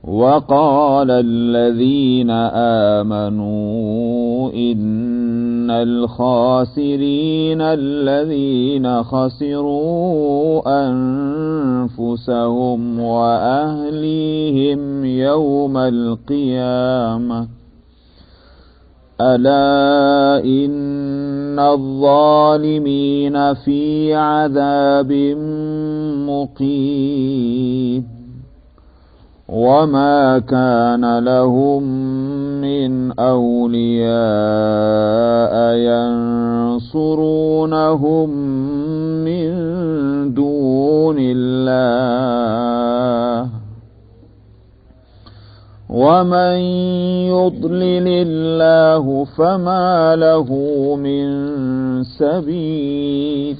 وقال الذين آمنوا إن الخاسرين الذين خسروا أنفسهم وأهليهم يوم القيامة ألا إن الظالمين في عذاب مقيم وما كان لهم من أولياء ينصرونهم من دون الله ومن يضلل الله فما له من سبيل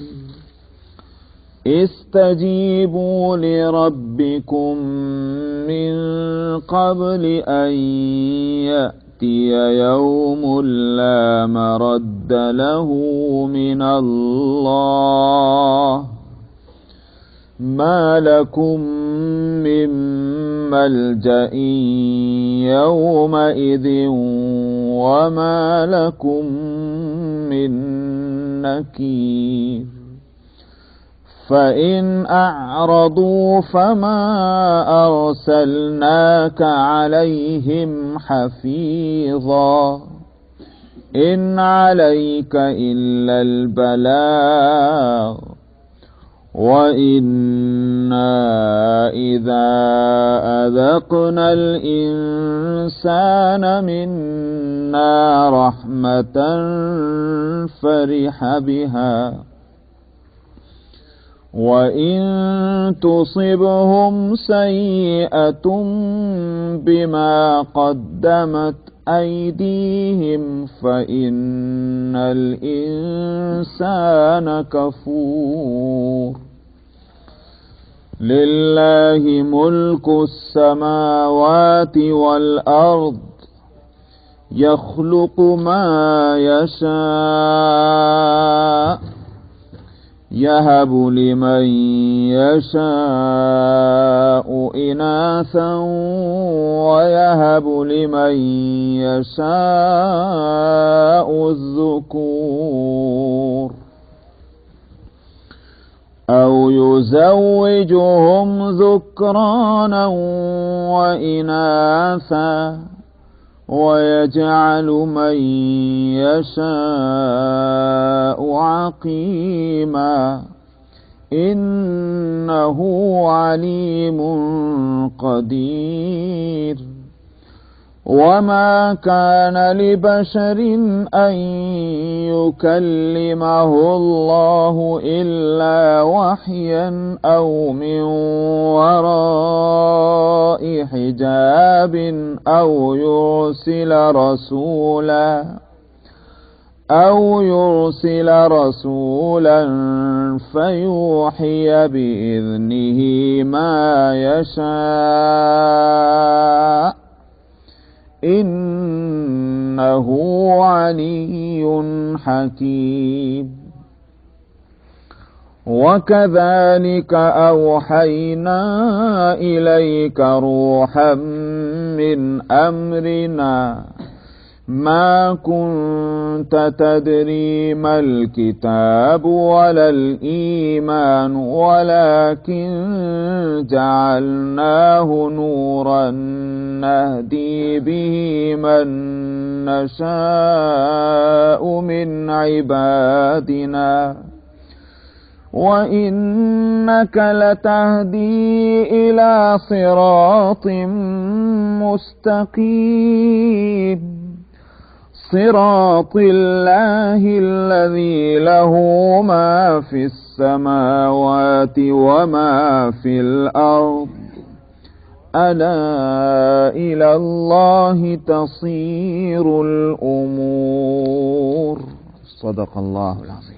استجيبوا لربكم من قبل أن يأتي يوم لا مرد له من الله ما لكم من ملجأ يومئذ وما لكم من نكير فإن أعرضوا فما أرسلناك عليهم حفيظا إن عليك إلا البلاغ وإنا إذا أذقنا الإنسان منا رحمة فرح بها وإن تصبهم سيئة بما قدمت أيديهم فإن الإنسان كفور لله ملك السماوات والأرض يخلق ما يشاء يهب لمن يشاء إناثا ويهب لمن يشاء الذكور أو يزوجهم ذكرانا وإناثا ويجعل من يشاء عقيما إنه عليم قدير وما كان لبشر أن يكلمه الله إلا وحيا أو من وراء حجاب أو يرسل رسولا فيوحي بإذنه ما يشاء إنه علي حكيم وكذلك أوحينا إليك روحا من أمرنا ما كنت تدري ما الكتاب ولا الإيمان ولكن جعلناه نورا نهدي به من نشاء من عبادنا وإنك لتهدي إلى صراط مستقيم صراط الله الذي له ما في السماوات وما في الأرض ألا إلى الله تصير الأمور صدق الله العظيم.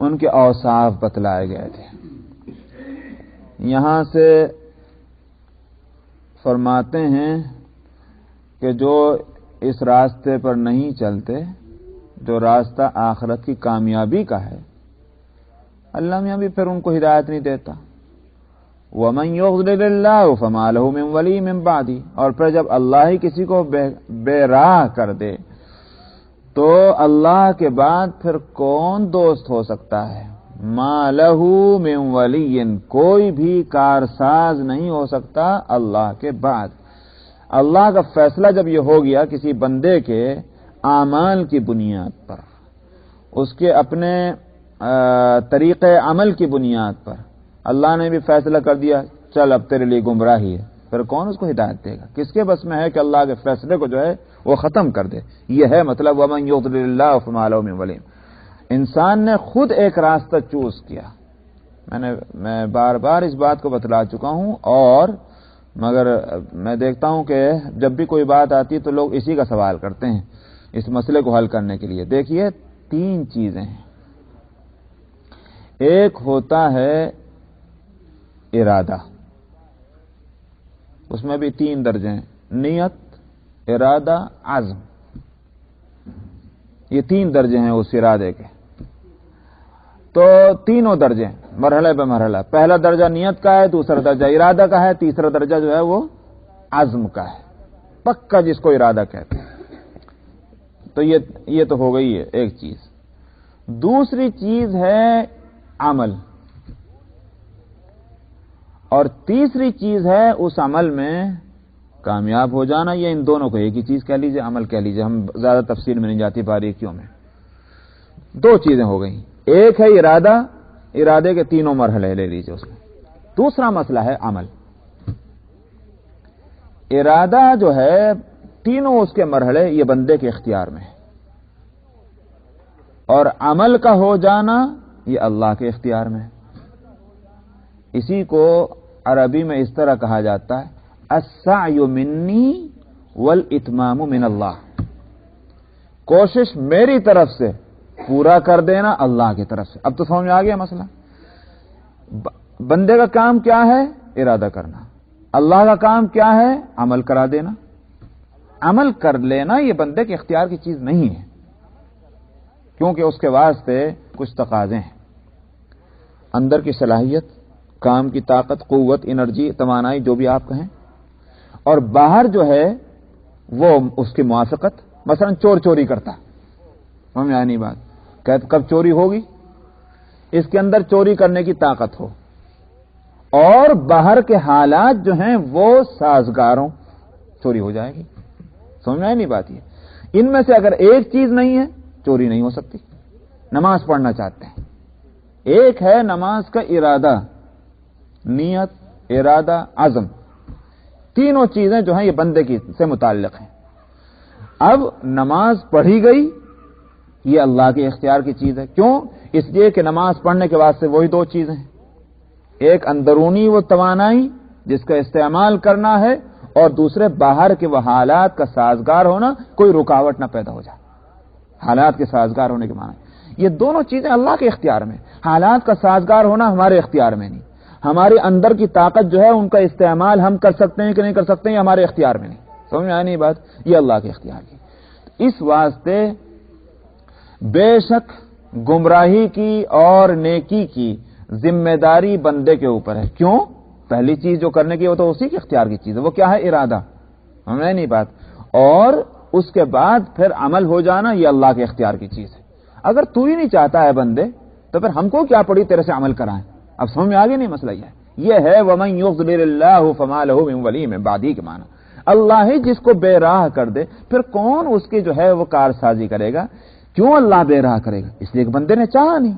ان کے اوصاف بتلائے گئے تھے. یہاں سے فرماتے ہیں کہ جو اس راستے پر نہیں چلتے، جو راستہ آخرت کی کامیابی کا ہے، اللہ میاں بھی پھر ان کو ہدایت نہیں دیتا. وَمَن يُضْلِلِ اللَّهُ فَمَا لَهُ مِن وَلِيٍّ مِّن بَعْدِهِ. اور پھر جب اللہ ہی کسی کو بے راہ کر دے تو اللہ کے بعد پھر کون دوست ہو سکتا ہے؟ مَا لَهُ مِن وَلِيٍّ. کوئی بھی کارساز نہیں ہو سکتا اللہ کے بعد. اللہ کا فیصلہ جب یہ ہو گیا کسی بندے کے اعمال کی بنیاد پر، اس کے اپنے طریقے عمل کی بنیاد پر، اللہ نے بھی فیصلہ کر دیا چل اب تیرے لیے گمراہی ہے، پھر کون اس کو ہدایت دے گا؟ کس کے بس میں ہے کہ اللہ کے فیصلے کو جو ہے وہ ختم کر دے؟ یہ ہے مطلب وَمَن يُضْلِلِ اللَّهُ فَمَا لَهُ مِن وَلِيٍّ. انسان نے خود ایک راستہ چوز کیا. میں بار بار اس بات کو بتلا چکا ہوں، اور مگر میں دیکھتا ہوں کہ جب بھی کوئی بات آتی ہے تو لوگ اسی کا سوال کرتے ہیں اس مسئلے کو حل کرنے کے لیے. دیکھیے 3 چیزیں ہیں. ایک ہوتا ہے ارادہ، اس میں بھی 3 درجے ہیں: نیت، ارادہ، عزم. یہ 3 درجے ہیں اس ارادے کے. تو تینوں درجے مرحلے بہ مرحلہ، پہلا درجہ نیت کا ہے، دوسرا درجہ ارادہ کا ہے، تیسرا درجہ جو ہے وہ عزم کا ہے، پکا جس کو ارادہ کہتے ہیں. تو یہ تو ہو گئی ہے ایک چیز. دوسری چیز ہے عمل، اور تیسری چیز ہے اس عمل میں کامیاب ہو جانا. یہ ان دونوں کو ایک ہی چیز کہہ لیجئے، عمل کہہ لیجئے، ہم زیادہ تفصیل میں نہیں جاتی باریکیوں میں. 2 چیزیں ہو گئیں. ایک ہے ارادہ، ارادے کے 3 مرحلے لے لیجئے اس میں. دوسرا مسئلہ ہے عمل. ارادہ جو ہے 3 اس کے مرحلے یہ بندے کے اختیار میں ہے، اور عمل کا ہو جانا یہ اللہ کے اختیار میں ہے. اسی کو عربی میں اس طرح کہا جاتا ہے السعی منی والاتمام من اللہ. کوشش میری طرف سے، پورا کر دینا اللہ کی طرف سے. اب تو سمجھ میں آ گیا مسئلہ. بندے کا کام کیا ہے؟ ارادہ کرنا. اللہ کا کام کیا ہے؟ عمل کرا دینا. عمل کر لینا یہ بندے کے اختیار کی چیز نہیں ہے، کیونکہ اس کے واسطے کچھ تقاضے ہیں. اندر کی صلاحیت، کام کی طاقت، قوت، انرجی، توانائی، جو بھی آپ کہیں، اور باہر جو ہے وہ اس کی موافقت. مثلا چور چوری کرتا، سمجھ آئی نہیں بات؟ کب چوری ہوگی؟ اس کے اندر چوری کرنے کی طاقت ہو، اور باہر کے حالات جو ہیں وہ سازگاروں، چوری ہو جائے گی. سمجھ آئی نہیں بات؟ یہ ان میں سے اگر ایک چیز نہیں ہے چوری نہیں ہو سکتی. نماز پڑھنا چاہتے ہیں، ایک ہے نماز کا ارادہ، نیت، ارادہ، عزم. 3 چیزیں جو ہیں یہ بندے کی سے متعلق ہیں. اب نماز پڑھی گئی یہ اللہ کے اختیار کی چیز ہے. کیوں؟ اس لیے کہ نماز پڑھنے کے واسطے وہی 2 چیزیں ہیں: ایک اندرونی وہ توانائی جس کا استعمال کرنا ہے، اور دوسرے باہر کے وہ حالات کا سازگار ہونا، کوئی رکاوٹ نہ پیدا ہو جائے. حالات کے سازگار ہونے کے معنی یہ دونوں چیزیں اللہ کے اختیار میں. حالات کا سازگار ہونا ہمارے اختیار میں نہیں. ہمارے اندر کی طاقت جو ہے ان کا استعمال ہم کر سکتے ہیں کہ نہیں کر سکتے ہیں، یہ ہمارے اختیار میں نہیں. سمجھ میں آئی نہیں بات؟ یہ اللہ کے اختیار کی. اس واسطے بے شک گمراہی کی اور نیکی کی ذمہ داری بندے کے اوپر ہے. کیوں؟ پہلی چیز جو کرنے کی وہ تو اسی کے اختیار کی چیز ہے. وہ کیا ہے؟ ارادہ. ہمیں نہیں بات. اور اس کے بعد پھر عمل ہو جانا یہ اللہ کے اختیار کی چیز ہے. اگر تو ہی نہیں چاہتا ہے بندے تو پھر ہم کو کیا پڑی تیرے سے عمل کرائیں؟ اب سمجھ میں آگے نہیں مسئلہ یہ ہے وَمَن يُضْلِلِ اللَّهُ فَمَا لَهُ مِن وَلِيٍّ مِّن بَعْدِهِ کے معنی اللہ ہی جس کو بے راہ کر دے پھر کون اس کی جو ہے وہ کارسازی کرے گا؟ کیوں اللہ بے راہ کرے گا؟ اس لیے کہ بندے نے چاہا نہیں.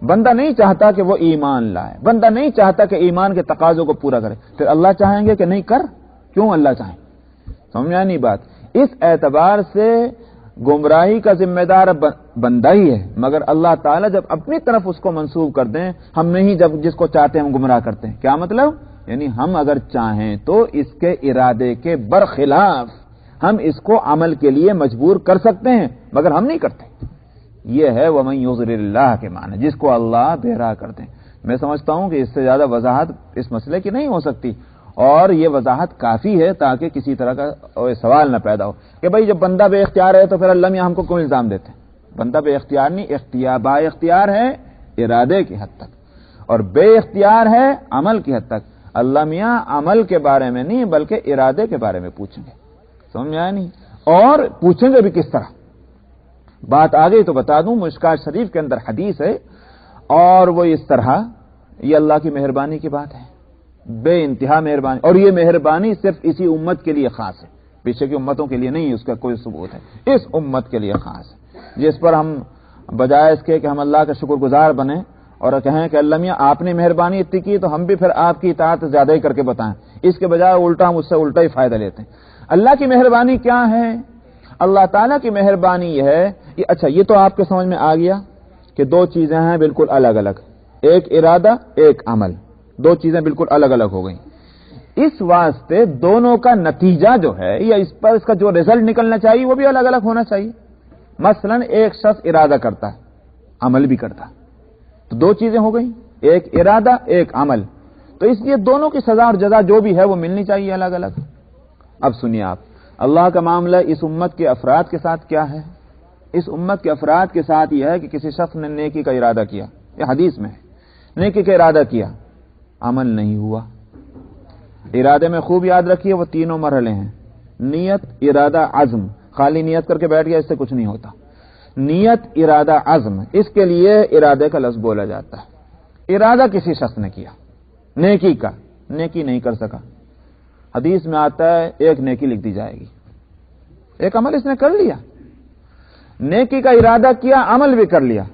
بندہ نہیں چاہتا کہ وہ ایمان لائے، بندہ نہیں چاہتا کہ ایمان کے تقاضوں کو پورا کرے. پھر اللہ چاہیں گے کہ نہیں کر؟ کیوں اللہ چاہیں؟ سمجھا نہیں بات؟ اس اعتبار سے گمراہی کا ذمہ دار بندہ ہی ہے، مگر اللہ تعالیٰ جب اپنی طرف اس کو منسوب کر دیں، ہم نہیں جب جس کو چاہتے ہیں ہم گمراہ کرتے ہیں. کیا مطلب؟ یعنی ہم اگر چاہیں تو اس کے ارادے کے برخلاف ہم اس کو عمل کے لیے مجبور کر سکتے ہیں، مگر ہم نہیں کرتے. یہ ہے وَمَن يُضْلِلِ اللَّهُ کے معنی، جس کو اللہ بہرا کر دیں۔ میں سمجھتا ہوں کہ اس سے زیادہ وضاحت اس مسئلے کی نہیں ہو سکتی، اور یہ وضاحت کافی ہے تاکہ کسی طرح کا سوال نہ پیدا ہو کہ بھئی جب بندہ بے اختیار ہے تو پھر اللہ میاں ہم کو کیوں الزام دیتے ہیں؟ بندہ بے اختیار نہیں، با اختیار ہے ارادے کی حد تک، اور بے اختیار ہے عمل کی حد تک۔ اللہ میاں عمل کے بارے میں نہیں بلکہ ارادے کے بارے میں پوچھیں گے، سمجھ میں آیا نہیں؟ اور پوچھیں گے بھی کس طرح؟ بات آ گئی تو بتا دوں، مشکات شریف کے اندر حدیث ہے، اور وہ اس طرح، یہ اللہ کی مہربانی کی بات ہے، بے انتہا مہربانی، اور یہ مہربانی صرف اسی امت کے لیے خاص ہے، پیچھے کی امتوں کے لیے نہیں اس کا کوئی ثبوت ہے، اس امت کے لیے خاص ہے، جس پر ہم بجائے اس کے کہ ہم اللہ کا شکر گزار بنیں اور کہیں کہ اللہ میاں آپ نے مہربانی اتنی کی تو ہم بھی پھر آپ کی اطاعت زیادہ ہی کر کے بتائیں، اس کے بجائے الٹا ہم اس سے الٹا ہی فائدہ لیتے ہیں۔ اللہ کی مہربانی کیا ہے؟ اللہ تعالیٰ کی مہربانی یہ ہے، اچھا یہ تو آپ کے سمجھ میں آ گیا کہ دو چیزیں ہیں بالکل الگ الگ، ایک ارادہ ایک عمل، دو چیزیں بالکل الگ الگ ہو گئیں۔ اس واسطے دونوں کا نتیجہ جو ہے یا اس کا جو رزلٹ نکلنا چاہیے وہ بھی الگ الگ ہونا چاہیے۔ مثلا ایک شخص ارادہ کرتا ہے، عمل بھی کرتا ہے، تو دو چیزیں ہو گئیں، ایک ارادہ ایک عمل، تو اس لیے دونوں کی سزا اور جزا جو بھی ہے وہ ملنی چاہیے الگ الگ۔ اب سنیے آپ، اللہ کا معاملہ اس امت کے افراد کے ساتھ کیا ہے؟ اس امت کے افراد کے ساتھ یہ ہے کہ کسی شخص نے نیکی کا ارادہ کیا، یہ حدیث میں ہے، نیکی کا ارادہ کیا، عمل نہیں ہوا۔ ارادے میں خوب یاد رکھیے وہ تینوں مرحلے ہیں، نیت، ارادہ، عزم۔ خالی نیت کر کے بیٹھ گیا اس سے کچھ نہیں ہوتا۔ نیت، ارادہ، عزم، اس کے لیے ارادے کا لفظ بولا جاتا ہے۔ ارادہ کسی شخص نے کیا نیکی کا، نیکی نہیں کر سکا، حدیث میں آتا ہے ایک نیکی لکھ دی جائے گی، ایک عمل اس نے کر لیا، نیکی کا ارادہ کیا، عمل بھی کر لیا،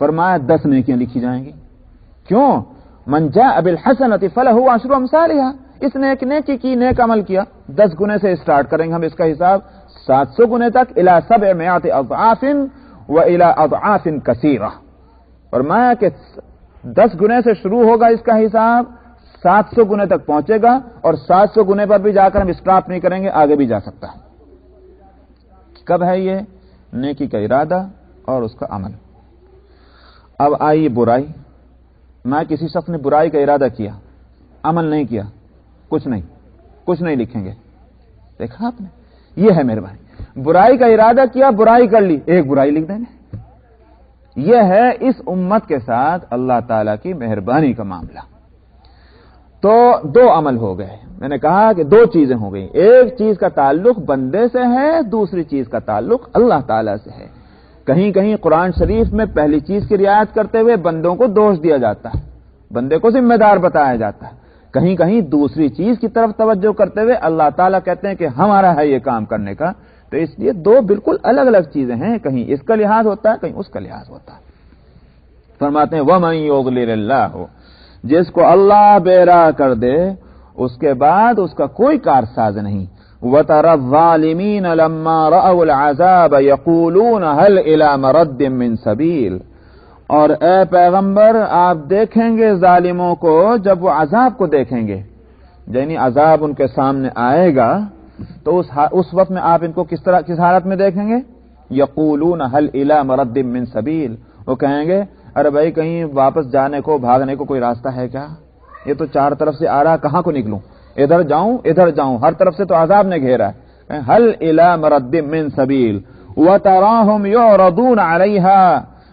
فرمایا 10 نیکیاں لکھی جائیں گی۔ کیوں؟ من جاء بالحسنۃ فلہ عشر امثالها، اس نے ایک نیکی کی، نیک عمل کیا، 10 گنے سے اسٹارٹ کریں گے ہم اس کا حساب 700 گنے تک، الی 700 اضعاف و الی اضعاف کثیرہ۔ فرمایا کہ 10 گنے سے شروع ہوگا اس کا حساب، 700 گنے تک پہنچے گا، اور 700 گنے پر بھی جا کر ہم اسٹاپ نہیں کریں گے، آگے بھی جا سکتا ہے۔ کب ہے یہ؟ نیکی کا ارادہ اور اس کا عمل۔ اب آئیے برائی، میں کسی شخص نے برائی کا ارادہ کیا، عمل نہیں کیا، کچھ نہیں لکھیں گے، دیکھا آپ نے؟ یہ ہے مہربانی، برائی کا ارادہ کیا، برائی کر لی، ایک برائی لکھ دیں گے۔ یہ ہے اس امت کے ساتھ اللہ تعالی کی مہربانی کا معاملہ۔ تو 2 عمل ہو گئے، میں نے کہا کہ 2 چیزیں ہو گئی، ایک چیز کا تعلق بندے سے ہے، دوسری چیز کا تعلق اللہ تعالی سے ہے۔ کہیں کہیں قرآن شریف میں پہلی چیز کی رعایت کرتے ہوئے بندوں کو دوش دیا جاتا ہے، بندے کو ذمہ دار بتایا جاتا ہے، کہیں کہیں دوسری چیز کی طرف توجہ کرتے ہوئے اللہ تعالیٰ کہتے ہیں کہ ہمارا ہے یہ کام کرنے کا۔ تو اس لیے 2 بالکل الگ الگ چیزیں ہیں، کہیں اس کا لحاظ ہوتا ہے کہیں اس کا لحاظ ہوتا ہے۔ فرماتے ہیں وَمَن يُضْلِلِ اللَّهُ، جس کو اللہ بہرا کر دے اس کے بعد اس کا کوئی کارساز نہیں۔ وَتَرَى الظَّالِمِينَ لَمَّا رَأَوُا الْعَذَابَ يَقُولُونَ هَلْ إِلَى مَرَدٍّ مِّن سَبِيلٍ، اور اے پیغمبر آپ دیکھیں گے ظالموں کو جب وہ عذاب کو دیکھیں گے، یعنی عذاب ان کے سامنے آئے گا تو اس وقت میں آپ ان کو کس حالت میں دیکھیں گے؟ یقولون هل الى مرد من سبیل، وہ کہیں گے ارے بھائی کہیں واپس جانے کو، بھاگنے کو کوئی راستہ ہے کیا؟ یہ تو 4 طرف سے آ رہا، کہاں کو نکلوں؟ ادھر جاؤں، ہر طرف سے تو عذاب نے گھیرا ہے۔ هل الى مرد من سبیل وتراهم يعرضون عليها،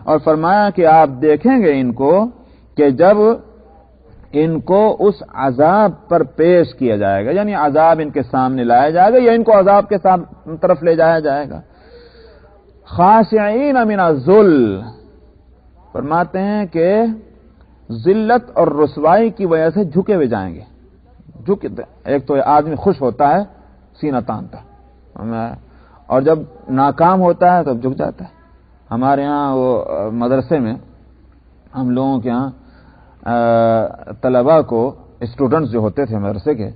اور فرمایا کہ آپ دیکھیں گے ان کو کہ جب ان کو اس عذاب پر پیش کیا جائے گا، یعنی عذاب ان کے سامنے لایا جائے گا یا ان کو عذاب کے طرف لے جایا جائے گا، خاشعین من الذل، فرماتے ہیں کہ ذلت اور رسوائی کی وجہ سے جھکے ہوئے جائیں گے۔ ایک تو آدمی خوش ہوتا ہے سینہ تانتا، اور جب ناکام ہوتا ہے تب جھک جاتا ہے۔ ہمارے ہاں وہ مدرسے میں ہم لوگوں کے ہاں طلباء کو، اسٹوڈنٹس جو ہوتے تھے مدرسے کے،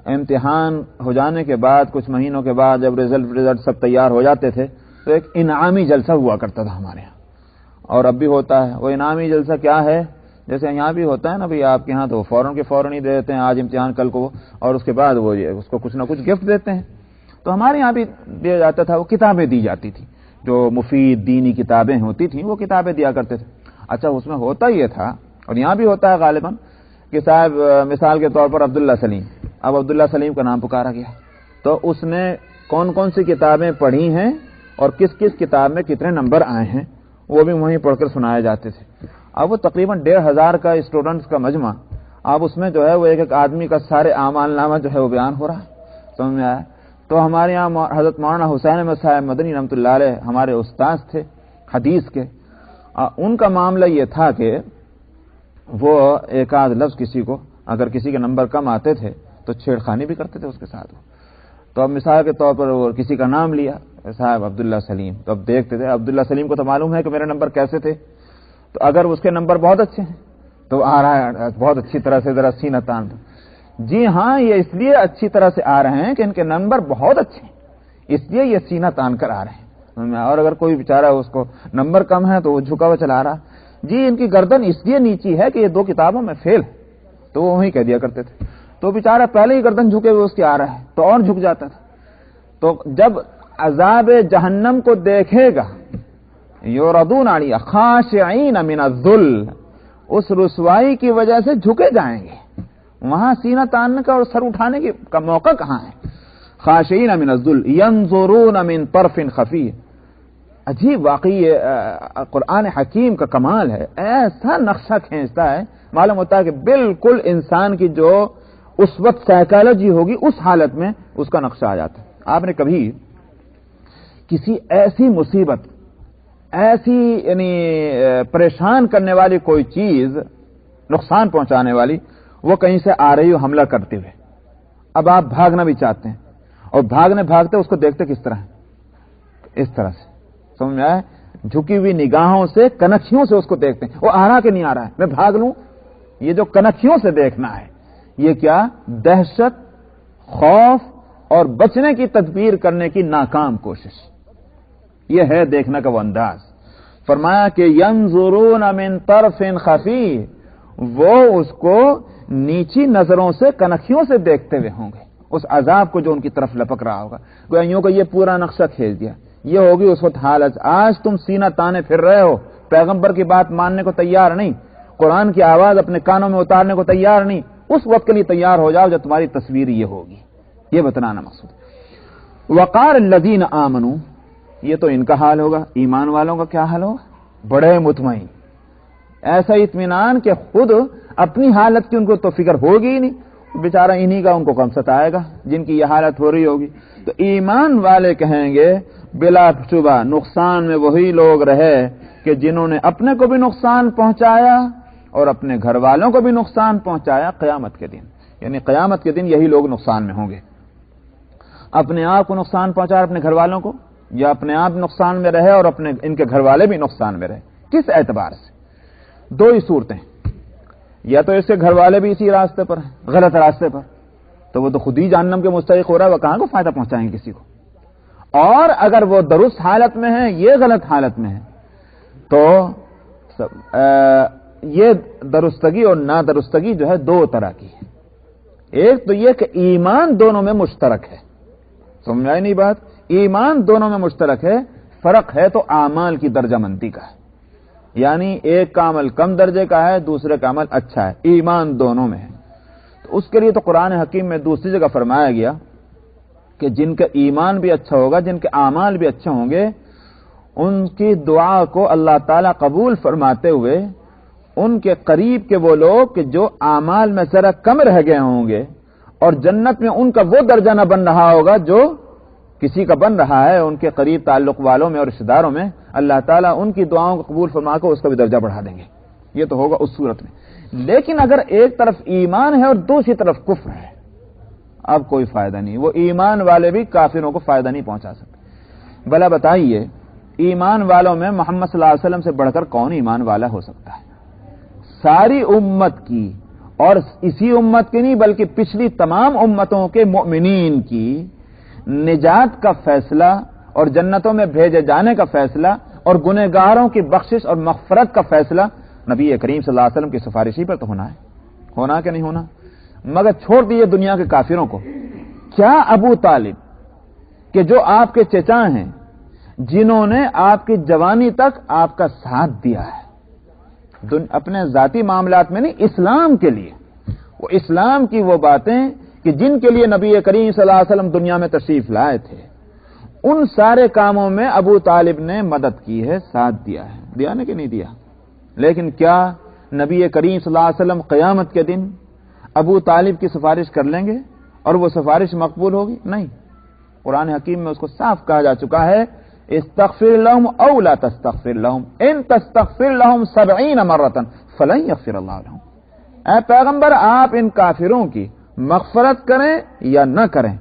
امتحان ہو جانے کے بعد کچھ مہینوں کے بعد جب رزلٹ سب تیار ہو جاتے تھے تو ایک انعامی جلسہ ہوا کرتا تھا ہمارے یہاں، اور اب بھی ہوتا ہے۔ وہ انعامی جلسہ کیا ہے؟ جیسے یہاں بھی ہوتا ہے نا بھئی، آپ کے ہاں تو فوراً ہی دے دیتے ہیں، آج امتحان کل کو، اور اس کے بعد وہ اس کو کچھ نہ کچھ گفٹ دیتے ہیں۔ تو ہمارے یہاں بھی دیا جاتا تھا، وہ کتابیں دی جاتی تھی، جو مفید دینی کتابیں ہوتی تھیں وہ کتابیں دیا کرتے تھے. اچھا اس میں ہوتا یہ تھا اور یہاں بھی ہوتا ہے غالباً کہ صاحب مثال کے طور پر عبداللہ سلیم، اب عبداللہ سلیم کا نام پکارا گیا تو اس نے کون کون سی کتابیں پڑھی ہیں اور کس کس کتاب میں کتنے نمبر آئے ہیں وہ بھی وہیں پڑھ کر سنائے جاتے تھے. اب وہ تقریباً 1,500 کا اسٹوڈنٹس کا مجمع، اب اس میں جو ہے وہ ایک ایک آدمی کا سارے اعمال نامہ جو ہے وہ بیان ہو رہا ہے. سمجھ میں آیا؟ تو ہمارے یہاں حضرت مولانا حسین احمد صاحب مدنی رحمۃ اللہ علیہ ہمارے استاذ تھے حدیث کے. ان کا معاملہ یہ تھا کہ وہ ایک آدھ لفظ کسی کو اگر کسی کے نمبر کم آتے تھے تو چھیڑخانی بھی کرتے تھے اس کے ساتھ. تو اب مثال کے طور پر وہ کسی کا نام لیا صاحب عبداللہ سلیم، تو اب دیکھتے تھے عبداللہ سلیم کو تو معلوم ہے کہ میرے نمبر کیسے تھے، تو اگر اس کے نمبر بہت اچھے ہیں تو آ رہا ہے بہت اچھی طرح سے ذرا سینہ تان. جی ہاں، یہ اس لیے اچھی طرح سے آ رہے ہیں کہ ان کے نمبر بہت اچھے ہیں، اس لیے یہ سینہ تان کر آ رہے ہیں. اور اگر کوئی بیچارہ اس کو نمبر کم ہے تو وہ جھکا ہوا چلا رہا، جی ان کی گردن اس لیے نیچی ہے کہ یہ 2 کتابوں میں فیل ہے، تو وہ وہیں کہہ دیا کرتے تھے. تو بیچارہ پہلے ہی گردن جھکے ہوئے اس کی آ رہا ہے تو اور جھک جاتا تھا. تو جب عذاب جہنم کو دیکھے گا یوردون علیہ خاشعین من الذل، اس رسوائی کی وجہ سے جھکے جائیں گے، وہاں سینہ تاننے کا اور سر اٹھانے کا موقع کہاں ہے. خاشعین من الذل ینظرون من طرف خفی. عجیب واقعی قرآن حکیم کا کمال ہے، ایسا نقشہ کھینچتا ہے معلوم ہوتا ہے کہ بالکل انسان کی جو اس وقت سائیکالوجی ہوگی اس حالت میں اس کا نقشہ آ جاتا ہے. آپ نے کبھی کسی ایسی مصیبت، ایسی یعنی پریشان کرنے والی کوئی چیز، نقصان پہنچانے والی، وہ کہیں سے آ رہی ہو حملہ کرتے ہوئے، اب آپ بھاگنا بھی چاہتے ہیں اور بھاگتے اس کو دیکھتے کس طرح ہے؟ اس طرح سے. سمجھ میں آئے؟ جھکی ہوئی نگاہوں سے، کنکھیوں سے اس کو دیکھتے ہیں، وہ آ رہا کہ نہیں آ رہا ہے، میں بھاگ لوں. یہ جو کنکھیوں سے دیکھنا ہے یہ کیا دہشت، خوف اور بچنے کی تدبیر کرنے کی ناکام کوشش، یہ ہے دیکھنا کا وہ انداز. فرمایا کہ ینظرون من طرف خفی، وہ اس کو نیچی نظروں سے، کنکھیوں سے دیکھتے ہوئے ہوں گے اس عذاب کو جو ان کی طرف لپک رہا ہوگا. گوئیوں کو یہ پورا نقشہ کھینچ دیا. یہ ہوگی اس وقت حالت. آج تم سینہ تانے پھر رہے ہو، پیغمبر کی بات ماننے کو تیار نہیں، قرآن کی آواز اپنے کانوں میں اتارنے کو تیار نہیں. اس وقت کے لیے تیار ہو جاؤ جب تمہاری تصویر یہ ہوگی. یہ بتلانا مقصود. وقار الذین آمنوا، یہ تو ان کا حال ہوگا. ایمان والوں کا کیا حال ہوگا؟ بڑے مطمئن، ایسا اطمینان کہ خود اپنی حالت کی ان کو تو فکر ہوگی ہی نہیں، بیچارہ انہی کا ان کو کم ستائے گا جن کی یہ حالت ہو رہی ہوگی. تو ایمان والے کہیں گے بلا شبہ نقصان میں وہی لوگ رہے کہ جنہوں نے اپنے کو بھی نقصان پہنچایا اور اپنے گھر والوں کو بھی نقصان پہنچایا قیامت کے دن. یعنی قیامت کے دن یہی لوگ نقصان میں ہوں گے. اپنے آپ کو نقصان پہنچایا اپنے گھر والوں کو، یا اپنے آپ نقصان میں رہے اور اپنے ان کے گھر والے بھی نقصان میں رہے. کس اعتبار سے؟ 2 ہی صورتیں، یا تو اس کے گھر والے بھی اسی راستے پر ہیں، غلط راستے پر، تو وہ تو خود ہی جہنم کے مستحق ہو رہا ہے، وہ کہاں کو فائدہ پہنچائیں گے کسی کو. اور اگر وہ درست حالت میں ہے، یہ غلط حالت میں ہے، تو یہ درستگی اور نادرستگی جو ہے 2 طرح کی ہے. ایک تو یہ کہ ایمان دونوں میں مشترک ہے. سمجھ آئی نہیں بات؟ ایمان دونوں میں مشترک ہے، فرق ہے تو اعمال کی درجہ مندی کا ہے. یعنی ایک کا عمل کم درجے کا ہے، دوسرے کا عمل اچھا ہے، ایمان دونوں میں ہے. تو اس کے لیے تو قرآن حکیم میں دوسری جگہ فرمایا گیا کہ جن کا ایمان بھی اچھا ہوگا، جن کے اعمال بھی اچھے ہوں گے، ان کی دعا کو اللہ تعالیٰ قبول فرماتے ہوئے ان کے قریب کے وہ لوگ کہ جو اعمال میں ذرا کم رہ گئے ہوں گے اور جنت میں ان کا وہ درجہ نہ بن رہا ہوگا جو کسی کا بن رہا ہے ان کے قریب تعلق والوں میں اور رشتہ داروں میں، اللہ تعالیٰ ان کی دعاؤں کو قبول فرما کر اس کا بھی درجہ بڑھا دیں گے. یہ تو ہوگا اس صورت میں. لیکن اگر ایک طرف ایمان ہے اور دوسری طرف کفر ہے، اب کوئی فائدہ نہیں. وہ ایمان والے بھی کافروں کو فائدہ نہیں پہنچا سکتے. بھلا بتائیے ایمان والوں میں محمد صلی اللہ علیہ وسلم سے بڑھ کر کون ایمان والا ہو سکتا ہے؟ ساری امت کی، اور اسی امت کی نہیں بلکہ پچھلی تمام امتوں کے مؤمنین کی نجات کا فیصلہ اور جنتوں میں بھیجے جانے کا فیصلہ اور گنہگاروں کی بخشش اور مغفرت کا فیصلہ نبی کریم صلی اللہ علیہ وسلم کی سفارشی پر تو ہونا ہے. ہونا کہ نہیں ہونا؟ مگر چھوڑ دیے دنیا کے کافروں کو. کیا ابو طالب کہ جو آپ کے چچا ہیں، جنہوں نے آپ کی جوانی تک آپ کا ساتھ دیا ہے، اپنے ذاتی معاملات میں نہیں، اسلام کے لیے، وہ اسلام کی وہ باتیں کہ جن کے لیے نبی کریم صلی اللہ علیہ وسلم دنیا میں تشریف لائے تھے، ان سارے کاموں میں ابو طالب نے مدد کی ہے، ساتھ دیا ہے، دیا نا کہ نہیں دیا؟ لیکن کیا نبی کریم صلی اللہ علیہ وسلم قیامت کے دن ابو طالب کی سفارش کر لیں گے اور وہ سفارش مقبول ہوگی؟ نہیں۔ قرآن حکیم میں اس کو صاف کہا جا چکا ہے، استغفر لهم او لا تستغفر لهم ان تستغفر لهم 70 مرة فلن يغفر اللہ لهم۔ اے پیغمبر، آپ ان کافروں کی مغفرت کریں یا نہ کریں،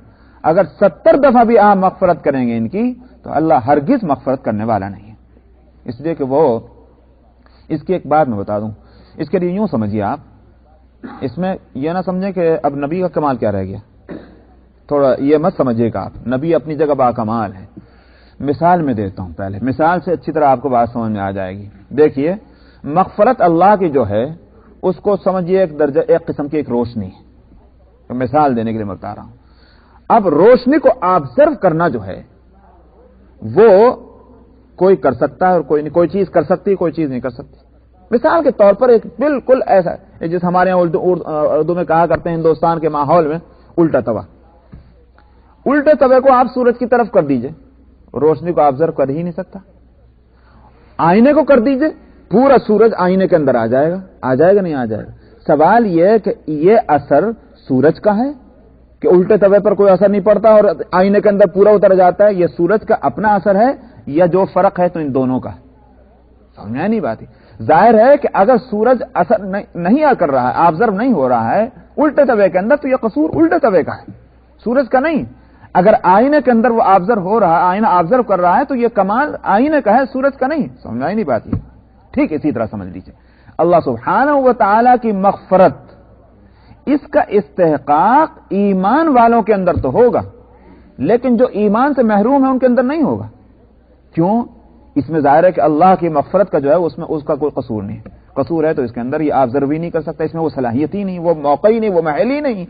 اگر 70 دفعہ بھی آپ مغفرت کریں گے ان کی تو اللہ ہرگز مغفرت کرنے والا نہیں ہے۔ اس لیے کہ وہ، اس کی ایک بات میں بتا دوں، اس کے لیے یوں سمجھیے آپ، اس میں یہ نہ سمجھیں کہ اب نبی کا کمال کیا رہ گیا، تھوڑا یہ مت سمجھیے کہ آپ، نبی اپنی جگہ با کمال ہے۔ مثال میں دیتا ہوں، پہلے مثال سے اچھی طرح آپ کو بات سمجھ میں آ جائے گی۔ دیکھیے، مغفرت اللہ کی جو ہے اس کو سمجھیے ایک درجہ، ایک قسم کی ایک روشنی ہے، تو مثال دینے کے لیے میں بتا رہا ہوں۔ اب روشنی کو آبزرو کرنا جو ہے وہ کوئی کر سکتا ہے اور کوئی نہیں، کوئی چیز کر سکتی، کوئی چیز نہیں کر سکتی۔ مثال کے طور پر ایک بالکل ایسا ہے جس ہمارے یہاں اردو میں کہا کرتے ہیں، ہندوستان کے ماحول میں الٹا توا۔ الٹے توے کو آپ سورج کی طرف کر دیجئے، روشنی کو آبزرو کر ہی نہیں سکتا۔ آئینے کو کر دیجئے، پورا سورج آئینے کے اندر آ جائے گا، آ جائے گا نہیں آ جائے گا؟ سوال یہ ہے کہ یہ اثر سورج کا ہے کہ الٹے توے پر کوئی اثر نہیں پڑتا اور آئینے کے اندر پورا اتر جاتا ہے؟ یہ سورج کا اپنا اثر ہے یا جو فرق ہے تو ان دونوں کا ہے؟ سمجھ میں نہیں بات ہے۔ ظاہر ہے کہ اگر سورج اثر نہیں کر رہا ہے، آبزرو نہیں ہو رہا ہے الٹے توے کے اندر، تو یہ قصور الٹے توے کا ہے، سورج کا نہیں۔ اگر آئینے کے اندر وہ آبزرو ہو رہا ہے، آئینہ آبزرو کر رہا ہے، تو یہ کمال آئینے کا ہے، سورج کا نہیں۔ سمجھ آئی نہیں بات یہ؟ ٹھیک اسی طرح سمجھ لیجیے، اللہ سبحانہ و تعالی کی مغفرت، اس کا استحقاق ایمان والوں کے اندر تو ہوگا، لیکن جو ایمان سے محروم ہے ان کے اندر نہیں ہوگا۔ کیوں؟ اس میں ظاہر ہے کہ اللہ کی مغفرت کا جو ہے اس میں اس کا کوئی قصور نہیں، قصور ہے تو اس کے اندر یہ آبزرو بھی نہیں کر سکتا، اس میں وہ صلاحیت ہی نہیں، وہ موقع ہی نہیں، وہ محل ہی نہیں۔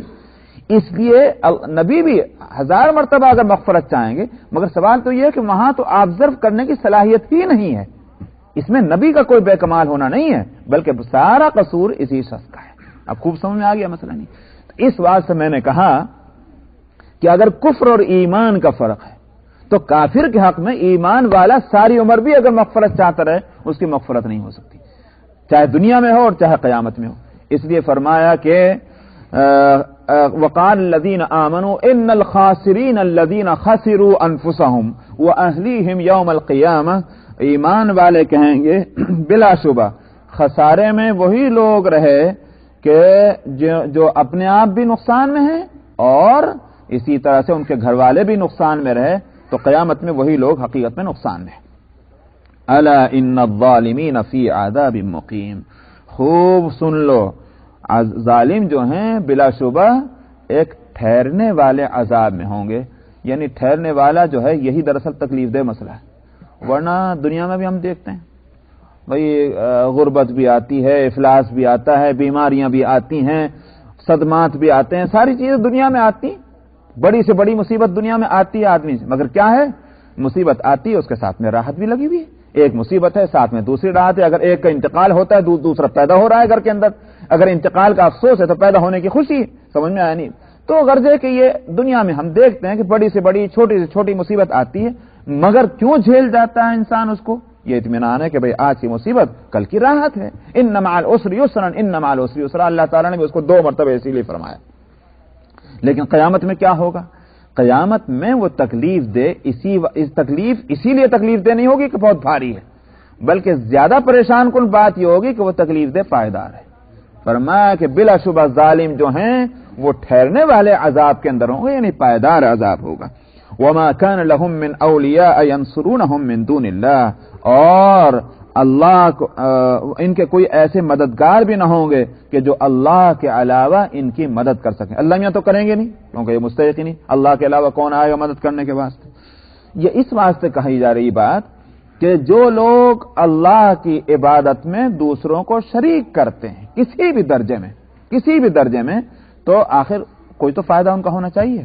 اس لیے نبی بھی 1000 مرتبہ اگر مغفرت چاہیں گے، مگر سوال تو یہ ہے کہ وہاں تو آبزرو کرنے کی صلاحیت ہی نہیں ہے، اس میں نبی کا کوئی بے کمال ہونا نہیں ہے، بلکہ سارا قصور اسی شخص کا ہے۔ اب خوب سمجھ میں آ گیا مسئلہ نہیں؟ تو اس بات سے میں نے کہا کہ اگر کفر اور ایمان کا فرق ہے تو کافر کے حق میں ایمان والا ساری عمر بھی اگر مغفرت چاہتا رہے اس کی مغفرت نہیں ہو سکتی، چاہے دنیا میں ہو اور چاہے قیامت میں ہو۔ اس لیے فرمایا کہ وقال الذين آمنوا ان الخاسرين الذين خسروا انفسهم واهليهم يوم القيامه، ایمان والے کہیں گے بلا شبہ خسارے میں وہی لوگ رہے کہ جو اپنے آپ بھی نقصان میں ہیں اور اسی طرح سے ان کے گھر والے بھی نقصان میں رہے، تو قیامت میں وہی لوگ حقیقت میں نقصان میں ہیں۔ الا ان الظالمین فی عذاب مقیم، خوب سن لو، ظالم جو ہیں بلا شبہ ایک ٹھہرنے والے عذاب میں ہوں گے۔ یعنی ٹھہرنے والا جو ہے یہی دراصل تکلیف دہ مسئلہ ہے، ورنہ دنیا میں بھی ہم دیکھتے ہیں بھئی غربت بھی آتی ہے، افلاس بھی آتا ہے، بیماریاں بھی آتی ہیں، صدمات بھی آتے ہیں، ساری چیزیں دنیا میں آتی، بڑی سے بڑی مصیبت دنیا میں آتی ہے آدمی سے، مگر کیا ہے؟ مصیبت آتی ہے اس کے ساتھ میں راحت بھی لگی ہوئی ہے، ایک مصیبت ہے ساتھ میں دوسری راحت ہے، اگر ایک کا انتقال ہوتا ہے دوسرا پیدا ہو رہا ہے گھر کے اندر، اگر انتقال کا افسوس ہے تو پیدا ہونے کی خوشی ہے۔ سمجھ میں آیا نہیں؟ تو غرض ہے کہ یہ دنیا میں ہم دیکھتے ہیں کہ بڑی سے بڑی چھوٹی سے چھوٹی مصیبت آتی ہے، مگر کیوں جھیل جاتا ہے انسان اس کو؟ یہ اطمینان ہے کہ بھئی آج کی مصیبت کل کی راحت ہے، ان مع العسر یسرا ان مع العسر یسرا، اللہ تعالیٰ نے بھی اس کو 2 مرتبہ اسی لیے فرمایا۔ لیکن قیامت میں کیا ہوگا؟ قیامت میں وہ تکلیف دے، اسی لیے تکلیف دے نہیں ہوگی کہ بہت بھاری ہے، بلکہ زیادہ پریشان کن بات یہ ہوگی کہ وہ تکلیف دے پائیدار ہے۔ فرمایا کہ بلا شبہ ظالم جو ہیں وہ ٹھہرنے والے عذاب کے اندر ہوں گے، یعنی پائیدار عذاب ہوگا۔ وما كان لهم من اولیاء ينصرونهم من دون اللہ، اور اللہ کو ان کے کوئی ایسے مددگار بھی نہ ہوں گے کہ جو اللہ کے علاوہ ان کی مدد کر سکیں۔ اللہ میاں تو کریں گے نہیں، کیونکہ یہ مستحق ہی نہیں، اللہ کے علاوہ کون آئے گا مدد کرنے کے واسطے؟ یہ اس واسطے کہی جا رہی بات کہ جو لوگ اللہ کی عبادت میں دوسروں کو شریک کرتے ہیں کسی بھی درجے میں، تو آخر کوئی تو فائدہ ان کا ہونا چاہیے۔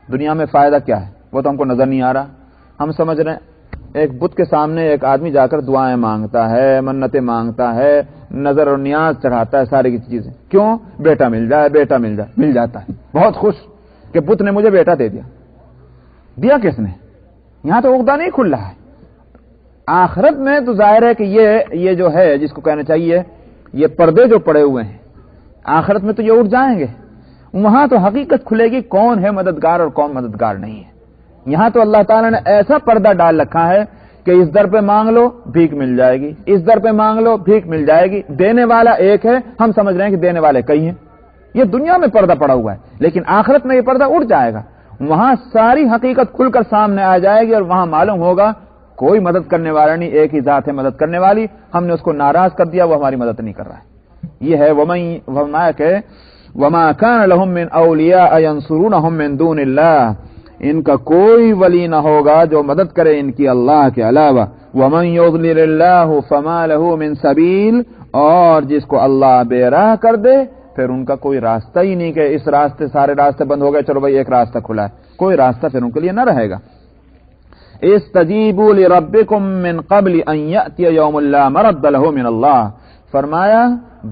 دنیا میں فائدہ کیا ہے وہ تو ہم کو نظر نہیں آ رہا، ہم سمجھ رہے ہیں ایک بت کے سامنے ایک آدمی جا کر دعائیں مانگتا ہے، منتیں مانگتا ہے، نظر اور نیاز چڑھاتا ہے، ساری کی چیزیں، کیوں؟ بیٹا مل جائے، بیٹا مل جائے، مل جاتا ہے، بہت خوش کہ بت نے مجھے بیٹا دے دیا۔ دیا کس نے؟ یہاں تو عقدہ نہیں کھل رہا ہے۔ آخرت میں تو ظاہر ہے کہ یہ جو ہے جس کو کہنا چاہیے یہ پردے جو پڑے ہوئے ہیں، آخرت میں تو یہ اٹھ جائیں گے، وہاں تو حقیقت کھلے گی کون ہے مددگار اور کون مددگار نہیں ہے۔ یہاں تو اللہ تعالیٰ نے ایسا پردہ ڈال رکھا ہے کہ اس در پہ مانگ لو بھیک مل جائے گی، اس در پہ مانگ لو بھیک مل جائے گی، دینے والا ایک ہے، ہم سمجھ رہے ہیں کہ دینے والے کئی ہیں۔ یہ دنیا میں پردہ پڑا ہوا ہے، لیکن آخرت میں یہ پردہ اٹھ جائے گا، وہاں ساری حقیقت کھل کر سامنے آ جائے گی اور وہاں معلوم ہوگا کوئی مدد کرنے والا نہیں، ایک ہی ذات ہے مدد کرنے والی، ہم نے اس کو ناراض کر دیا، وہ ہماری مدد نہیں کر رہا ہے۔ یہ ہے وما كان لهم من اولیاء ينصرونهم من دون اللہ، ان کا کوئی ولی نہ ہوگا جو مدد کرے ان کی اللہ کے علاوہ۔ ومن يضلل اللہ فما له من سبیل، اور جس کو اللہ بے راہ کر دے پھر ان کا کوئی راستہ ہی نہیں کہ اس راستے سارے راستے بند ہو گئے، چلو بھائی ایک راستہ کھلا ہے، کوئی راستہ پھر ان کے لیے نہ رہے گا۔ استجیبوا لربکم من قبل ان یأتی یوم لا مرد له من اللہ، فرمایا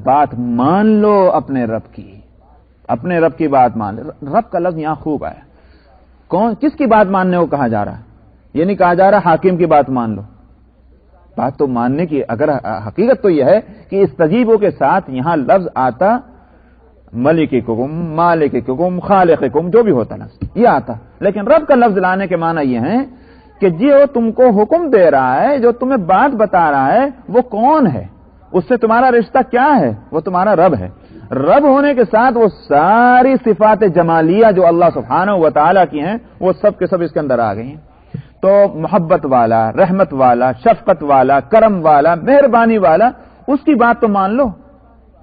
بات مان لو اپنے رب کی، اپنے رب کی بات مان لو۔ رب کا لفظ یہاں خوب آیا، کس کی بات ماننے کو کہا جا رہا ہے؟ یہ نہیں کہا جا رہا حاکم کی بات مان لو، بات تو ماننے کی، اگر حقیقت تو یہ ہے کہ استجیبوا کے ساتھ یہاں لفظ آتا ملککم، مالککم، خالقکم، جو بھی ہوتا لفظ یہ آتا، لیکن رب کا لفظ لانے کے معنی یہ ہے کہ جو تم کو حکم دے رہا ہے، جو تمہیں بات بتا رہا ہے، وہ کون ہے، اس سے تمہارا رشتہ کیا ہے؟ وہ تمہارا رب ہے۔ رب ہونے کے ساتھ وہ ساری صفات جمالیہ جو اللہ سبحانہ و تعالیٰ کی ہیں وہ سب کے سب اس کے اندر آ گئی ہیں۔ تو محبت والا، رحمت والا، شفقت والا، کرم والا، مہربانی والا، اس کی بات تو مان لو۔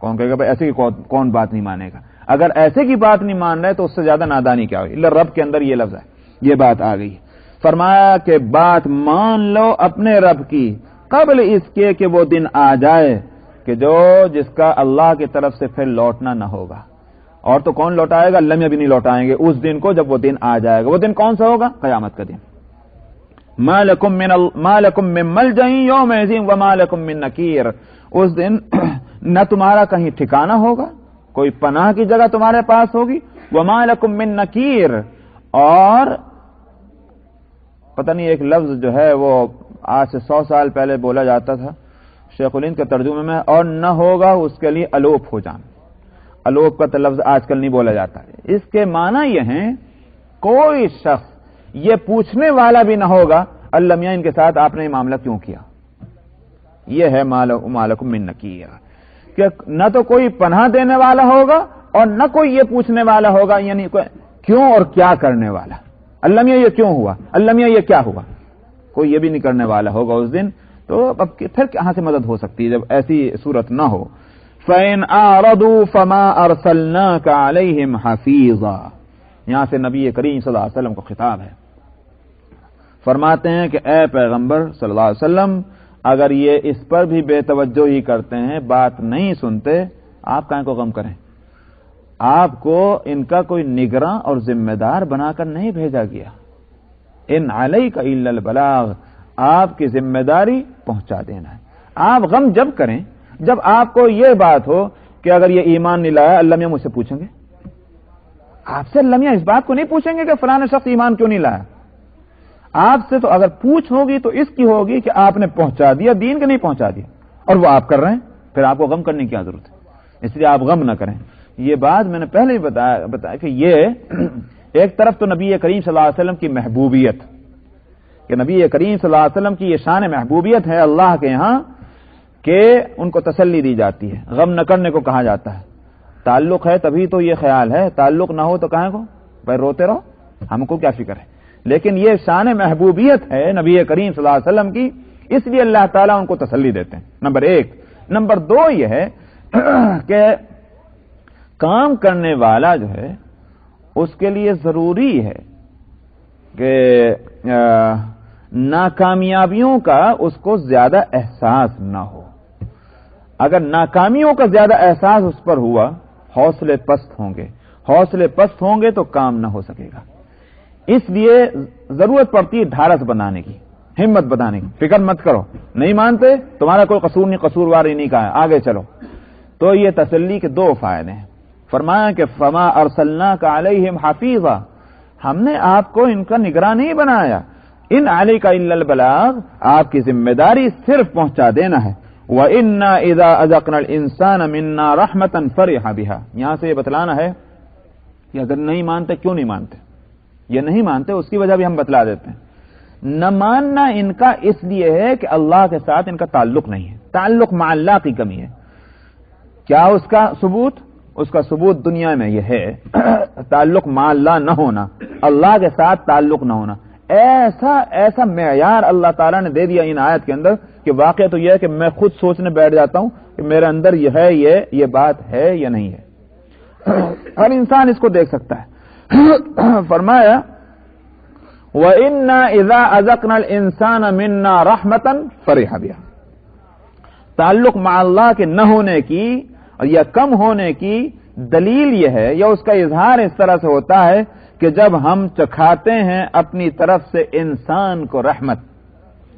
کون کہے گا بھائی ایسے کی کون بات نہیں مانے گا؟ اگر ایسے کی بات نہیں مان رہے تو اس سے زیادہ نادانی کیا ہوئی؟ رب کے اندر یہ لفظ ہے، یہ بات آ گئی۔ فرمایا کہ بات مان لو اپنے رب کی قبل اس کے کہ وہ دن آ جائے کہ جس کا اللہ کی طرف سے پھر لوٹنا نہ ہوگا۔ اور تو کون لوٹائے گا؟ لمحے بھی نہیں لوٹائیں گے اس دن کو جب وہ دن آ جائے گا۔ وہ دن کون سا ہوگا؟ قیامت کا دن۔ ما لکم من ملجأ یومئذ وما لکم من نکیر، اس دن نہ تمہارا کہیں ٹھکانہ ہوگا، کوئی پناہ کی جگہ تمہارے پاس ہوگی، وما لکم من نکیر، اور پتہ نہیں ایک لفظ جو ہے وہ آج سے 100 سال پہلے بولا جاتا تھا شیخ الہند کے ترجمے میں، اور نہ ہوگا اس کے لیے الوپ ہو جانا۔ الوپ کا لفظ آج کل نہیں بولا جاتا، اس کے معنی یہ ہیں کوئی شخص یہ پوچھنے والا بھی نہ ہوگا اللہ میاں ان کے ساتھ آپ نے یہ معاملہ کیوں کیا۔ یہ ہے مالکم من نکیر، کہ نہ تو کوئی پناہ دینے والا ہوگا اور نہ کوئی یہ پوچھنے والا ہوگا، یعنی کیوں اور کیا کرنے والا، اللہ میاں یہ کیوں ہوا، اللہ میاں یہ کیا ہوا، کوئی یہ بھی نہیں کرنے والا ہوگا اس دن۔ تو اب پھر کہاں سے مدد ہو سکتی ہے جب ایسی صورت نہ ہو؟ فَإِنْ أَعْرَضُوا فَمَا أَرْسَلْنَاكَ عَلَيْهِمْ حَفِيظًا، یہاں سے نبی کریم صلی اللہ علیہ وسلم کو خطاب ہے، فرماتے ہیں کہ اے پیغمبر صلی اللہ علیہ وسلم اگر یہ اس پر بھی بے توجہی کرتے ہیں، بات نہیں سنتے، آپ کائیں کو غم کریں؟ آپ کو ان کا کوئی نگراں اور ذمہ دار بنا کر نہیں بھیجا گیا۔ ان علیک الا البلاغ، آپ کی ذمہ داری پہنچا دینا ہے۔ آپ غم جب کریں جب آپ کو یہ بات ہو کہ اگر یہ ایمان نہیں لایا اللہ میاں مجھ سے پوچھیں گے، آپ سے اللہ میاں اس بات کو نہیں پوچھیں گے کہ فلاں شخص ایمان کیوں نہیں لایا۔ آپ سے تو اگر پوچھ ہوگی تو اس کی ہوگی کہ آپ نے پہنچا دیا دین کے نہیں پہنچا دیا، اور وہ آپ کر رہے ہیں، پھر آپ کو غم کرنے کی کیا ضرورت ہے؟ اس لیے آپ غم نہ کریں۔ یہ بات میں نے پہلے ہی بتایا کہ یہ ایک طرف تو نبی کریم صلی اللہ علیہ وسلم کی محبوبیت، کہ نبی کریم صلی اللہ علیہ وسلم کی یہ شان محبوبیت ہے اللہ کے ہاں کہ ان کو تسلی دی جاتی ہے، غم نہ کرنے کو کہا جاتا ہے۔ تعلق ہے تبھی تو یہ خیال ہے، تعلق نہ ہو تو کہیں کو بھائی روتے رہو، ہم کو کیا فکر ہے۔ لیکن یہ شان محبوبیت ہے نبی کریم صلی اللہ علیہ وسلم کی، اس لیے اللہ تعالیٰ ان کو تسلی دیتے ہیں، نمبر ایک۔ نمبر دو یہ ہے کہ کام کرنے والا جو ہے اس کے لیے ضروری ہے کہ ناکامیابیوں کا اس کو زیادہ احساس نہ ہو۔ اگر ناکامیوں کا زیادہ احساس اس پر ہوا، حوصلے پست ہوں گے تو کام نہ ہو سکے گا۔ اس لیے ضرورت پڑتی ہے ڈھارس بنانے کی، ہمت بتانے کی، فکر مت کرو، نہیں مانتے تمہارا کوئی قصور نہیں، قصوروار ہی نہیں کہا ہے، آگے چلو۔ تو یہ تسلی کے دو فائدے ہیں۔ فرمایا کہ فما ارسلناک علیہم حفیظا، ہم نے آپ کو ان کا نگراں نہیں بنایا، ان علیک الا البلاغ، آپ کی ذمہ داری صرف پہنچا دینا ہے۔ وَإِنَّا إِذَا أَذَقْنَا الْإِنسَانَ مِنَّا رَحْمَةً فَرِحَ بِهَا، یہاں سے یہ بتلانا ہے کہ اگر نہیں مانتے کیوں نہیں مانتے، یہ نہیں مانتے اس کی وجہ بھی ہم بتلا دیتے ہیں۔ نہ ماننا ان کا اس لیے ہے کہ اللہ کے ساتھ ان کا تعلق نہیں ہے، تعلق مع اللہ کی کمی ہے۔ کیا اس کا ثبوت؟ اس کا ثبوت دنیا میں یہ ہے تعلق مع اللہ نہ ہونا، اللہ کے ساتھ تعلق نہ ہونا۔ ایسا معیار اللہ تعالیٰ نے دے دیا ان آیت کے اندر کہ واقعہ تو یہ ہے کہ میں خود سوچنے بیٹھ جاتا ہوں کہ میرے اندر یہ ہے، یہ بات ہے یا نہیں ہے۔ ہر انسان اس کو دیکھ سکتا ہے۔ فرمایا وَإِنَّا إِذَا أَذَقْنَا الْإِنسَانَ مِنَّا رَحْمَةً فَرِحَ بِهَا، تعلق مع اللہ کے نہ ہونے کی اور یا کم ہونے کی دلیل یہ ہے، یا اس کا اظہار اس طرح سے ہوتا ہے کہ جب ہم چکھاتے ہیں اپنی طرف سے انسان کو رحمت،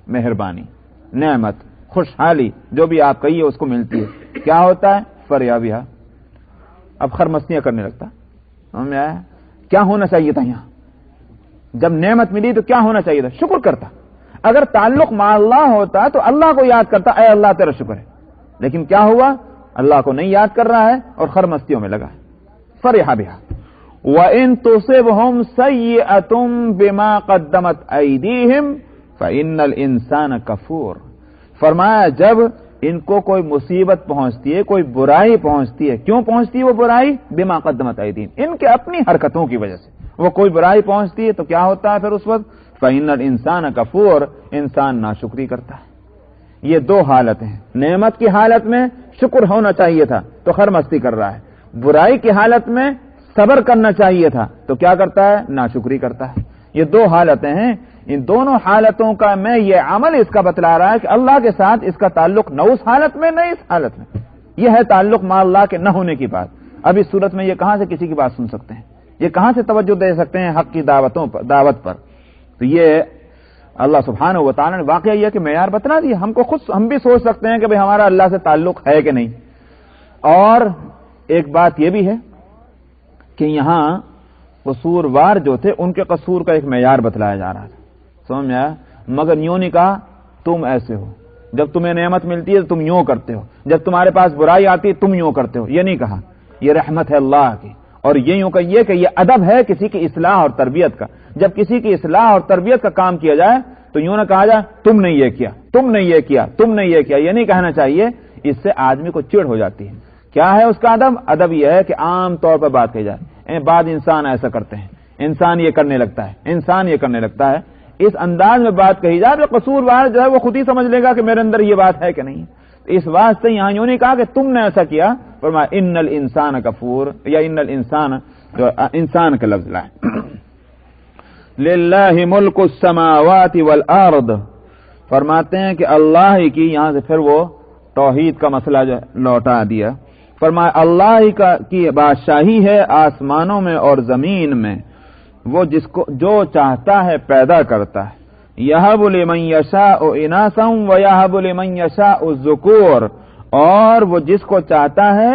مہربانی، نعمت، خوشحالی، جو بھی آپ کہیے اس کو ملتی ہے، کیا ہوتا ہے؟ فرح بہا، اب خرمستیاں کرنے لگتا۔ سمجھ میں آیا؟ کیا ہونا چاہیے تھا یہاں؟ جب نعمت ملی تو کیا ہونا چاہیے تھا؟ شکر کرتا۔ اگر تعلق مع اللہ ہوتا تو اللہ کو یاد کرتا، اے اللہ تیرا شکر ہے، لیکن کیا ہوا؟ اللہ کو نہیں یاد کر رہا ہے اور خرمستیوں میں لگا ہے۔ فرح بہا وَإِن تُصِبْهُمْ سَيِّئَةٌ بِمَا قَدَّمَتْ أَيْدِيهِمْ فَإِنَّ الْإِنسَانَ كَفُورٌ، فرمایا جب ان کو کوئی مصیبت پہنچتی ہے، کوئی برائی پہنچتی ہے، کیوں پہنچتی ہے وہ برائی؟ بما قدمت ایدیہم، ان کے اپنی حرکتوں کی وجہ سے وہ کوئی برائی پہنچتی ہے تو کیا ہوتا ہے پھر اس وقت؟ فإن الانسان کفور، انسان ناشکری کرتا ہے۔ یہ دو حالتیں ہیں، نعمت کی حالت میں شکر ہونا چاہیے تھا تو خرمستی کر رہا ہے، برائی کی حالت میں صبر کرنا چاہیے تھا تو کیا کرتا ہے؟ ناشکری کرتا ہے۔ یہ دو حالتیں ہیں، ان دونوں حالتوں کا میں یہ عمل اس کا بتلا رہا ہے کہ اللہ کے ساتھ اس کا تعلق نہ اس حالت میں نہ اس حالت میں، یہ ہے تعلق مع اللہ کے نہ ہونے کی بات۔ اب اس صورت میں یہ کہاں سے کسی کی بات سن سکتے ہیں؟ یہ کہاں سے توجہ دے سکتے ہیں حق کی دعوت پر؟ تو یہ اللہ سبحانہ و تعالیٰ نے واقعہ یہ کہ معیار بتلا دیا، ہم کو خود ہم بھی سوچ سکتے ہیں کہ بھئی ہمارا اللہ سے تعلق ہے کہ نہیں۔ اور ایک بات یہ بھی ہے کہ یہاں قصوروار جو تھے ان کے قصور کا ایک معیار بتلایا جا رہا تھا، سمجھ میں آیا؟ مگر یوں نہیں کہا تم ایسے ہو، جب تمہیں نعمت ملتی ہے تو تم یوں کرتے ہو، جب تمہارے پاس برائی آتی ہے تم یوں کرتے ہو، یہ نہیں کہا۔ یہ رحمت ہے اللہ کی، اور یہ یوں کہیے کہ یہ ادب ہے کسی کی اصلاح اور تربیت کا۔ جب کسی کی اصلاح اور تربیت کا کام کیا جائے تو یوں نہ کہا جائے تم نے یہ کیا، تم نے یہ کیا، تم نے یہ کیا، یہ نہیں کہنا چاہیے، اس سے آدمی کو چڑ ہو جاتی ہے۔ کیا ہے اس کا ادب؟ ادب یہ ہے کہ عام طور پر بات کہی جائے، بعد انسان ایسا کرتے ہیں، انسان یہ کرنے لگتا ہے، انسان یہ کرنے لگتا ہے، اس انداز میں بات کہی جائے تو قصوروار جو ہے وہ خود ہی سمجھ لے گا کہ میرے اندر یہ بات ہے کہ نہیں۔ اس واسطے یہاں یوں نہیں کہا کہ تم نے ایسا کیا، فرمایا ان الانسان کفور، یا ان الانسان جو انسان کا لفظ لائے۔ للہ ملک السماوات والارض، فرماتے ہیں کہ اللہ ہی کی، یہاں سے پھر وہ توحید کا مسئلہ جو لوٹا دیا، فرمایا اللہ ہی کی بادشاہی ہے آسمانوں میں اور زمین میں، وہ جس کو جو چاہتا ہے پیدا کرتا ہے۔ یہب لمن یشاء اناثا ویہب لمن یشاء الذکور، اور وہ جس کو چاہتا ہے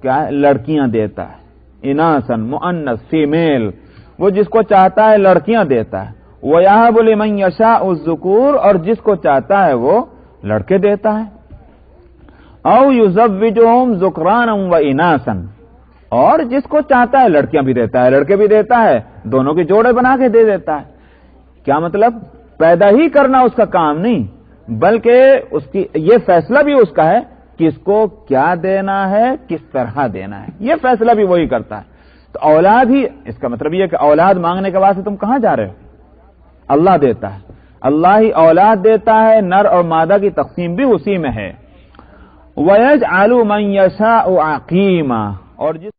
کیا لڑکیاں دیتا ہے، اناثا مؤنث فیمیل، وہ جس کو چاہتا ہے لڑکیاں دیتا ہے۔ ویہب لمن یشاء الذکور، اور جس کو چاہتا ہے وہ لڑکے دیتا ہے۔ او یزوجہم ذکرانا و اناثا، اور جس کو چاہتا ہے لڑکیاں بھی دیتا ہے لڑکے بھی دیتا ہے، دونوں کے جوڑے بنا کے دے دیتا ہے۔ کیا مطلب؟ پیدا ہی کرنا اس کا کام نہیں، بلکہ اس کی یہ فیصلہ بھی اس کا ہے کس کو کیا دینا ہے، کس طرح دینا ہے، یہ فیصلہ بھی وہی کرتا ہے۔ تو اولاد ہی، اس کا مطلب یہ کہ اولاد مانگنے کے واسطے تم کہاں جا رہے ہو؟ اللہ دیتا ہے، اللہ ہی اولاد دیتا ہے، نر اور مادہ کی تقسیم بھی اسی میں ہے۔ وَيَجْعَلُ مَن يَشَاءُ عَقِيمًا، اور جس